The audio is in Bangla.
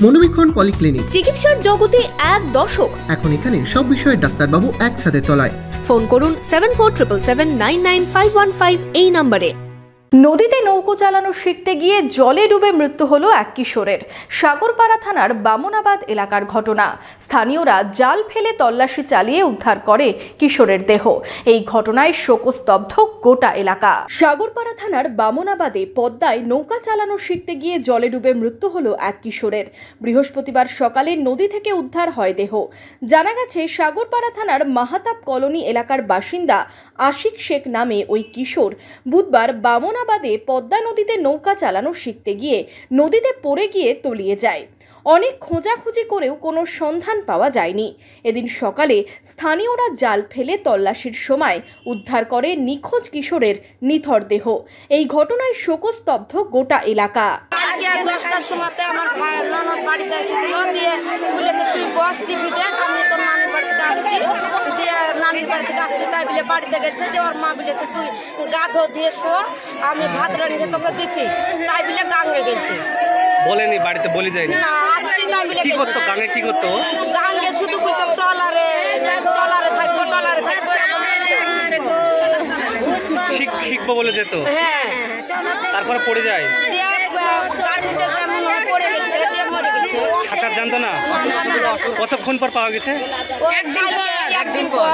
মনোবীক্ষণ পলিক্লিনিক, চিকিৎসার জগতে এক দশক। এখন এখানে সব বিষয়ে ডাক্তারবাবু একসাথে তলায়। ফোন করুন 7477799515 এই নম্বরে। নদীতে নৌকো চালানো শিখতে গিয়ে জলে ডুবে মৃত্যু হলো এক কিশোরের। সাগরপাড়া থানার বামনাবাদ এলাকার ঘটনা। স্থানীয়রা জাল ফেলে তল্লাশি চালিয়ে উদ্ধার করে কিশোরের দেহ। এই ঘটনায় শোকস্তব্ধ গোটা এলাকা। সাগরপাড়া থানার বামনাবাদে পদ্মায় নৌকা চালানো শিখতে গিয়ে জলে ডুবে মৃত্যু হলো এক কিশোরের। বৃহস্পতিবার সকালে নদী থেকে উদ্ধার হয় দেহ। জানা গেছে, সাগরপাড়া থানার মাহাতাব কলোনি এলাকার বাসিন্দা আশিক শেখ নামে ওই কিশোর বুধবার বামনাবাদে পদ্মা নদীতে নৌকা চালানো শিখতে গিয়ে নদীতে পড়ে গিয়ে তলিয়ে যায়। অনেক খোঁজাখুঁজি করেও কোনো সন্ধান পাওয়া যায়নি। এদিন সকালে স্থানীয়রা জাল ফেলে তল্লাশির সময় উদ্ধার করে নিখোঁজ কিশোরের নিথর দেহ। এই ঘটনায় শোকস্তব্ধ গোটা এলাকা। 10টার সময়তে আমার ননদ বাড়িতে এসেছিল, দিয়ে বলেছে তুই বস টিভি দেখ, আমি তোর নানির বাড়ি থেকে আসছি। দিয়ে নানির বাড়ি থেকে আসছি তাই বলে বাড়িতে গেছে। দিয়ে ওর মা বলেছে তুই গা ধো দিয়ে শো, আমি ভাত রাঁধে তোকে দিচ্ছি, তাই বলে গাঙ্গে গেছে। বলেনি বাড়িতে, বলি যায়নি না, আসছি তাই বলে কি করতো গাঙ্গে? কি করতো গাঙ্গে? শুধু বলতো টলারে থাকবো, টলারে থাকবো। শিখবো বলে যেত। হ্যাঁ, তারপরে পড়ে যায়। সাঁতার জানতো না? কতক্ষণ পর পাওয়া গেছে? একদিন পর।